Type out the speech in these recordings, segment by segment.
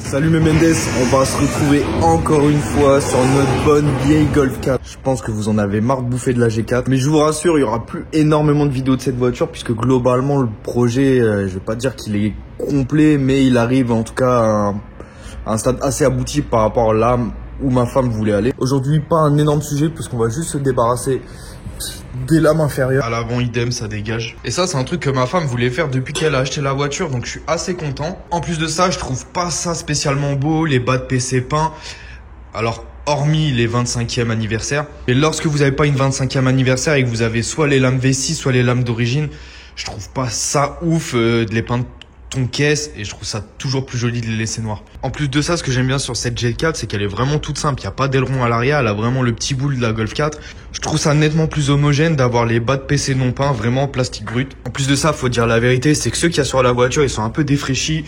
Salut mes Mendes, on va se retrouver encore une fois sur notre bonne vieille Golf 4. Je pense que vous en avez marre de bouffer de la G4, mais je vous rassure, il y aura plus énormément de vidéos de cette voiture puisque globalement le projet, je vais pas dire qu'il est complet, mais il arrive en tout cas à un stade assez abouti par rapport à là où ma femme voulait aller. Aujourd'hui, pas un énorme sujet puisqu'on va juste se débarrasser des lames inférieures. À l'avant, idem, ça dégage. Et ça, c'est un truc que ma femme voulait faire depuis qu'elle a acheté la voiture, donc je suis assez content. En plus de ça, je trouve pas ça spécialement beau, les bas de PC peints. Alors, hormis les 25e anniversaires. Et lorsque vous n'avez pas une 25e anniversaire et que vous avez soit les lames V6, soit les lames d'origine, je trouve pas ça ouf de les peindre ton caisse, et je trouve ça toujours plus joli de les laisser noirs. En plus de ça, ce que j'aime bien sur cette G4, c'est qu'elle est vraiment toute simple. Il n'y a pas d'aileron à l'arrière, elle a vraiment le petit boule de la Golf 4. Je trouve ça nettement plus homogène d'avoir les bas de PC non peints, vraiment en plastique brut. En plus de ça, faut dire la vérité, c'est que ceux qu'il y a sur la voiture, ils sont un peu défraîchis.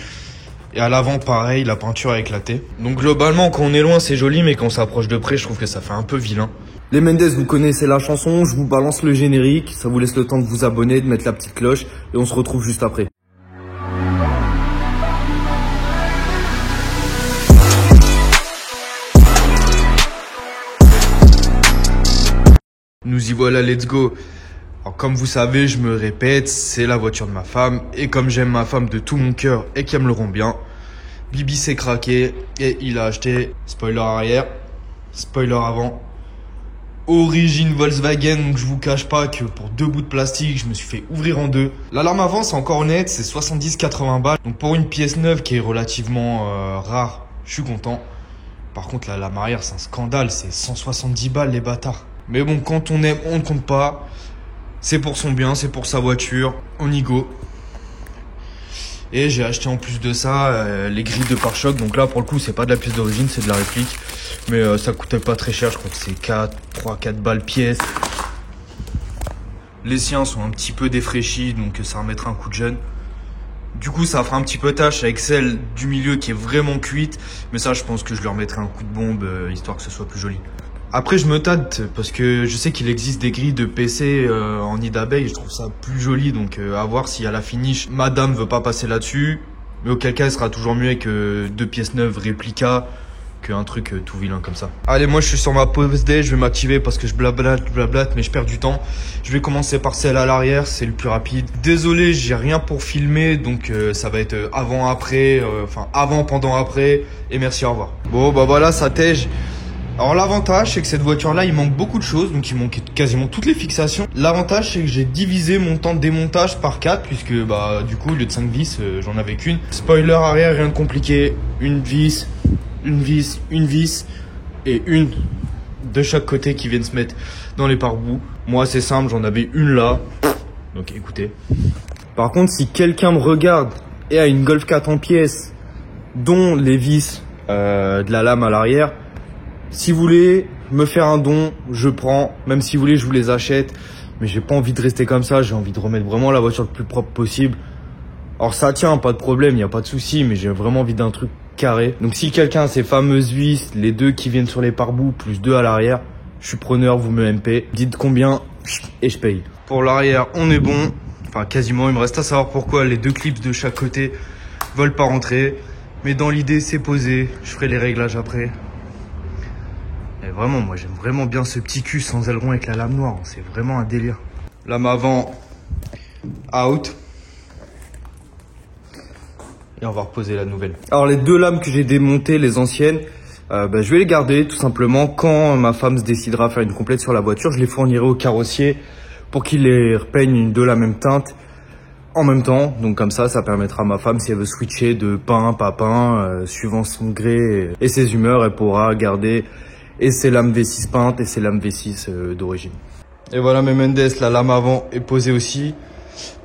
Et à l'avant, pareil, la peinture a éclaté. Donc globalement, quand on est loin, c'est joli, mais quand on s'approche de près, je trouve que ça fait un peu vilain. Les Mendes, vous connaissez la chanson, je vous balance le générique. Ça vous laisse le temps de vous abonner, de mettre la petite cloche, et on se retrouve juste après. Nous y voilà, let's go. Alors comme vous savez, je me répète, c'est la voiture de ma femme. Et comme j'aime ma femme de tout mon cœur et qu'elle me le rend bien, Bibi s'est craqué et il a acheté spoiler arrière, spoiler avant, origine Volkswagen. Donc je vous cache pas que pour 2 bouts de plastique, je me suis fait ouvrir en 2. La lame avant, c'est encore honnête, c'est 70-80 balles. Donc pour une pièce neuve qui est relativement rare, je suis content. Par contre, la lame arrière, c'est un scandale, c'est 170 balles les bâtards. Mais bon, quand on aime, on ne compte pas. C'est pour son bien, c'est pour sa voiture. On y go. Et j'ai acheté en plus de ça les grilles de pare-choc. Donc là, pour le coup, c'est pas de la pièce d'origine, c'est de la réplique. Mais ça coûtait pas très cher. Je crois que c'est 3-4 balles pièce. Les siens sont un petit peu défraîchis, donc ça remettra un coup de jeune. Du coup, ça fera un petit peu tâche avec celle du milieu qui est vraiment cuite. Mais ça, je pense que je leur mettrai un coup de bombe, histoire que ce soit plus joli. Après, je me tâte parce que je sais qu'il existe des grilles de PC en nid d'abeille. Je trouve ça plus joli, donc à voir si à la finish, madame veut pas passer là-dessus. Mais auquel cas, il sera toujours mieux avec 2 pièces neuves réplica qu'un truc tout vilain comme ça. Allez, moi je suis sur ma pause D, je vais m'activer parce que je blablate, mais je perds du temps. Je vais commencer par celle à l'arrière, c'est le plus rapide. Désolé, j'ai rien pour filmer, donc ça va être avant, après, enfin avant, pendant, après. Et merci, au revoir. Bon, bah voilà, ça tège. Alors l'avantage, c'est que cette voiture-là, il manque beaucoup de choses, donc il manque quasiment toutes les fixations. L'avantage, c'est que j'ai divisé mon temps de démontage par 4, puisque bah du coup, au lieu de 5 vis, j'en avais qu'une. Spoiler arrière, rien de compliqué, une vis, et une de chaque côté qui viennent se mettre dans les pare-boues. Moi, c'est simple, j'en avais une là, donc écoutez. Par contre, si quelqu'un me regarde et a une Golf 4 en pièces, dont les vis de la lame à l'arrière, si vous voulez me faire un don, je prends. Même si vous voulez, je vous les achète. Mais j'ai pas envie de rester comme ça. J'ai envie de remettre vraiment la voiture le plus propre possible. Alors ça tient, pas de problème, il n'y a pas de souci. Mais j'ai vraiment envie d'un truc carré. Donc si quelqu'un a ces fameuses vis, les 2 qui viennent sur les pare-boues, plus 2 à l'arrière, je suis preneur, vous me MP. Dites combien et je paye. Pour l'arrière, on est bon. Enfin quasiment, il me reste à savoir pourquoi les 2 clips de chaque côté veulent pas rentrer. Mais dans l'idée, c'est posé. Je ferai les réglages après. Et vraiment, moi j'aime vraiment bien ce petit cul sans aileron avec la lame noire, c'est vraiment un délire. Lame avant, out. Et on va reposer la nouvelle. Alors les 2 lames que j'ai démontées, les anciennes, je vais les garder tout simplement. Quand ma femme se décidera à faire une complète sur la voiture, je les fournirai au carrossier pour qu'il les repeigne de la même teinte en même temps. Donc comme ça permettra à ma femme, si elle veut switcher de peint, pas peint, suivant son gré et ses humeurs, elle pourra garder et ses lames V6 peintes et ses lames V6 d'origine. Et voilà mes Mendes, la lame avant est posée aussi.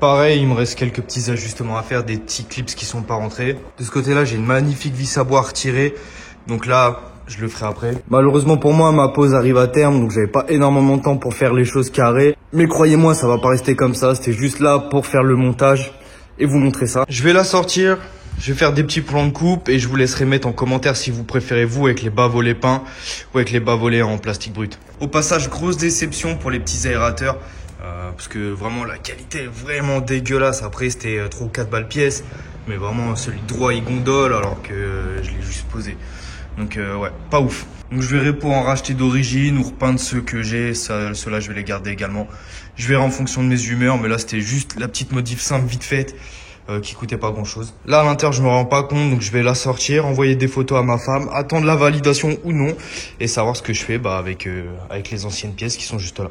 Pareil, il me reste quelques petits ajustements à faire, des petits clips qui sont pas rentrés. De ce côté-là, j'ai une magnifique vis à bois retirée. Donc là, je le ferai après. Malheureusement pour moi, ma pause arrive à terme, donc j'avais pas énormément de temps pour faire les choses carrées. Mais croyez-moi, ça va pas rester comme ça. C'était juste là pour faire le montage et vous montrer ça. Je vais la sortir. Je vais faire des petets plans de coupe et je vous laisserai mettre en commentaire si vous préférez vous avec les bas volets peints ou avec les bas volets en plastique brut. Au passage, grosse déception pour les petits aérateurs parce que vraiment la qualité est vraiment dégueulasse. Après, c'était 3 ou 4 balles pièce. Mais vraiment, celui droit, il gondole alors que je l'ai juste posé. Donc ouais, pas ouf. Donc je verrai pour en racheter d'origine ou repeindre ceux que j'ai. Ceux-là, je vais les garder également. Je verrai en fonction de mes humeurs. Mais là, c'était juste la petite modif simple vite faite. Qui coûtait pas grand chose. Là à l'intérieur je me rends pas compte, donc je vais la sortir, envoyer des photos à ma femme, attendre la validation ou non et savoir ce que je fais avec les anciennes pièces qui sont juste là.